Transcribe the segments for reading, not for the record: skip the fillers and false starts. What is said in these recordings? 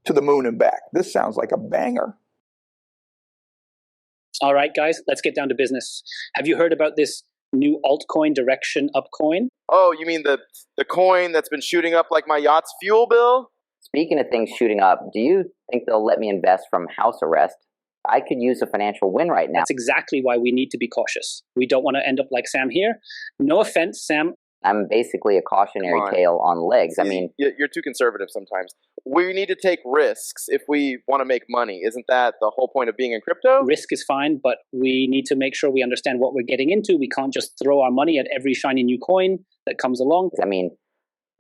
to the moon and back. This sounds like a banger. All right, guys, let's get down to business. Have you heard about this new altcoin, Direction Up coin? Oh, you mean the coin that's been shooting up like my yacht's fuel bill? Speaking of things shooting up, do you think they'll let me invest from house arrest? I could use a financial win right now. That's exactly why we need to be cautious. We don't want to end up like Sam here. No offense, Sam. I'm basically a cautionary tale on legs. See, I mean, you're too conservative sometimes. We need to take risks if we want to make money. Isn't that the whole point of being in crypto? Risk is fine, but we need to make sure we understand what we're getting into. We can't just throw our money at every shiny new coin that comes along. I mean,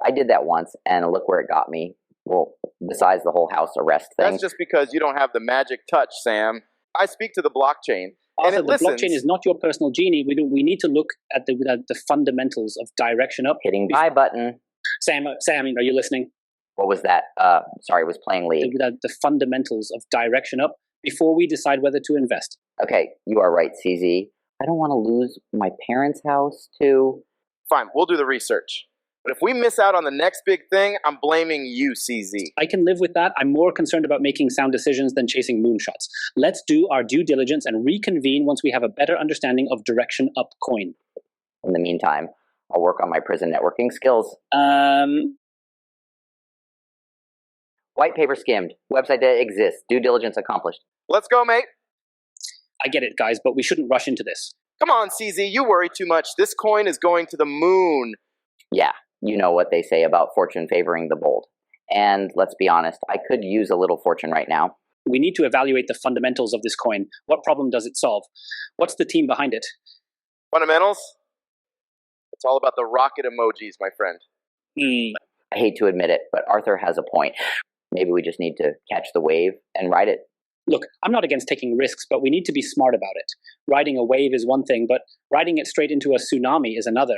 I did that once, and look where it got me. Well, besides the whole house arrest thing. That's just because you don't have the magic touch, Sam. I speak to the blockchain. Also, the blockchain is not your personal genie. We need to look at the fundamentals of Direction Up. Hitting buy button. Sam, are you listening? What was that? Sorry, I was playing League. The fundamentals of Direction Up before we decide whether to invest. Okay, you are right, CZ. I don't want to lose my parents' house, too. Fine, we'll do the research. But if we miss out on the next big thing, I'm blaming you, CZ. I can live with that. I'm more concerned about making sound decisions than chasing moonshots. Let's do our due diligence and reconvene once we have a better understanding of Direction Up coin. In the meantime, I'll work on my prison networking skills. White paper skimmed. Website that exists. Due diligence accomplished. Let's go, mate. I get it, guys, but we shouldn't rush into this. Come on, CZ, you worry too much. This coin is going to the moon. Yeah. You know what they say about fortune favoring the bold. And let's be honest, I could use a little fortune right now. We need to evaluate the fundamentals of this coin. What problem does it solve? What's the team behind it? Fundamentals? It's all about the rocket emojis, my friend. I hate to admit it, but Arthur has a point. Maybe we just need to catch the wave and ride it. Look, I'm not against taking risks, but we need to be smart about it. Riding a wave is one thing, but riding it straight into a tsunami is another.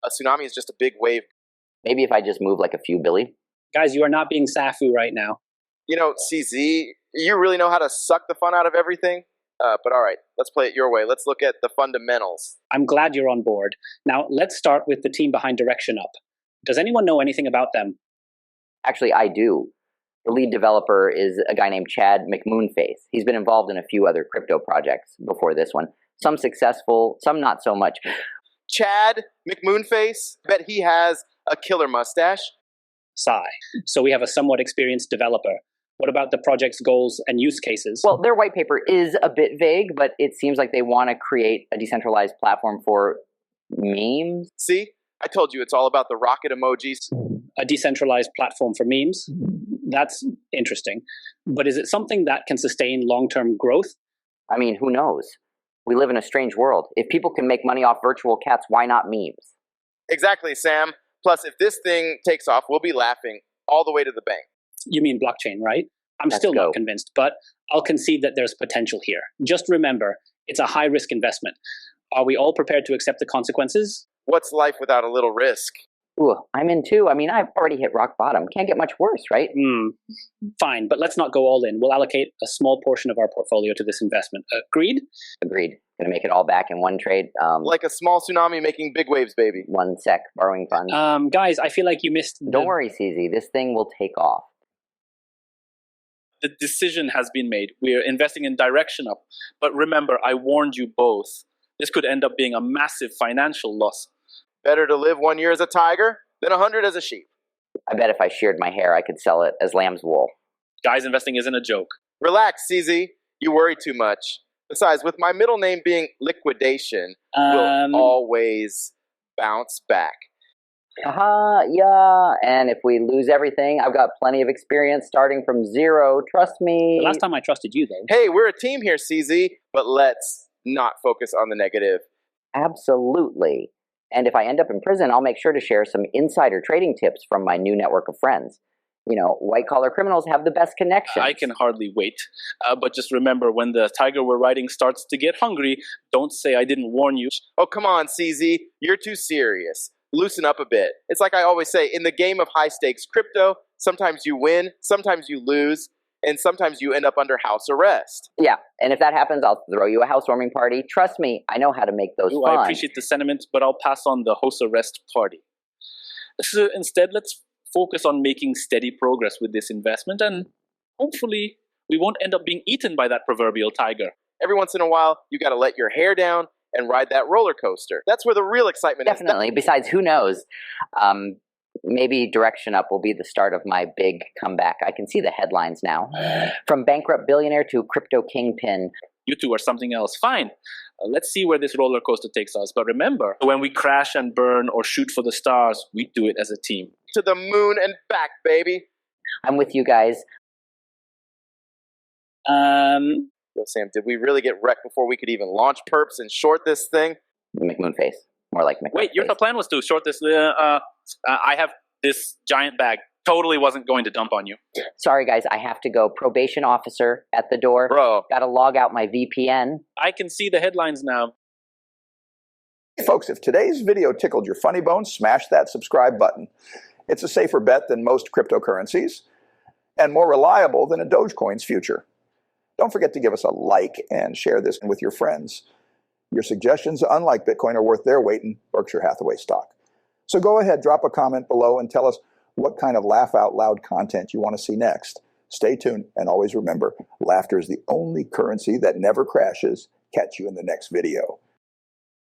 A tsunami is just a big wave. Maybe if I just move like a few Billy. Guys, you are not being Safu right now. You know, CZ, you really know how to suck the fun out of everything? But all right, let's play it your way. Let's look at the fundamentals. I'm glad you're on board. Now, let's start with the team behind Direction Up. Does anyone know anything about them? Actually, I do. The lead developer is a guy named Chad McMoonface. He's been involved in a few other crypto projects before this one. Some successful, some not so much. Chad McMoonface? Bet he has a killer mustache. Sigh. So we have a somewhat experienced developer. What about the project's goals and use cases? Well, their white paper is a bit vague, but it seems like they want to create a decentralized platform for memes. See? I told you it's all about the rocket emojis. A decentralized platform for memes? That's interesting. But is it something that can sustain long-term growth? I mean, who knows? We live in a strange world. If people can make money off virtual cats, why not memes? Exactly, Sam. Plus, if this thing takes off, we'll be laughing all the way to the bank. You mean blockchain, right? I'm still not convinced, but I'll concede that there's potential here. Just remember, it's a high-risk investment. Are we all prepared to accept the consequences? What's life without a little risk? Ooh, I'm in too. I mean, I've already hit rock bottom. Can't get much worse, right? Fine, but let's not go all in. We'll allocate a small portion of our portfolio to this investment. Agreed? Agreed. Gonna make it all back in one trade. Like a small tsunami making big waves, baby. One sec, borrowing funds. Guys, I feel like you missed Don't worry, CZ. This thing will take off. The decision has been made. We're investing in Direction Up. But remember, I warned you both. This could end up being a massive financial loss. Better to live 1 year as a tiger than 100 as a sheep. I bet if I sheared my hair, I could sell it as lamb's wool. Guys, investing isn't a joke. Relax, CZ. You worry too much. Besides, with my middle name being Liquidation, we'll always bounce back. Yeah. And if we lose everything, I've got plenty of experience starting from zero. Trust me. The last time I trusted you, though. Hey, we're a team here, CZ. But let's not focus on the negative. Absolutely. And if I end up in prison, I'll make sure to share some insider trading tips from my new network of friends. You know, white-collar criminals have the best connections. I can hardly wait. But just remember, when the tiger we're riding starts to get hungry, don't say I didn't warn you. Oh, come on, CZ. You're too serious. Loosen up a bit. It's like I always say, in the game of high-stakes crypto, sometimes you win, sometimes you lose, and sometimes you end up under house arrest. Yeah, and if that happens, I'll throw you a housewarming party. Trust me, I know how to make those fun. I appreciate the sentiment, but I'll pass on the house arrest party. So instead, let's focus on making steady progress with this investment and hopefully we won't end up being eaten by that proverbial tiger. Every once in a while, you got to let your hair down and ride that roller coaster. That's where the real excitement is. Definitely. Besides, who knows? Maybe direction up will be the start of my big comeback. I can see the headlines now. From bankrupt billionaire to crypto kingpin. You two are something else. Fine. Let's see where this roller coaster takes us. But remember, when we crash and burn or shoot for the stars, we do it as a team. To the moon and back, baby. I'm with you guys. Yo, Sam, did we really get wrecked before we could even launch perps and short this thing? McMoon face. More like McMoon Wait, your plan was to short this. I have this giant bag. Totally wasn't going to dump on you. Sorry, guys. I have to go. Probation officer at the door. Bro. Got to log out my VPN. I can see the headlines now. Hey folks, if today's video tickled your funny bone, smash that subscribe button. It's a safer bet than most cryptocurrencies and more reliable than a Dogecoin's future. Don't forget to give us a like and share this with your friends. Your suggestions, unlike Bitcoin, are worth their weight in Berkshire Hathaway stock. So go ahead, drop a comment below and tell us what kind of laugh-out-loud content you want to see next. Stay tuned, and always remember, laughter is the only currency that never crashes. Catch you in the next video.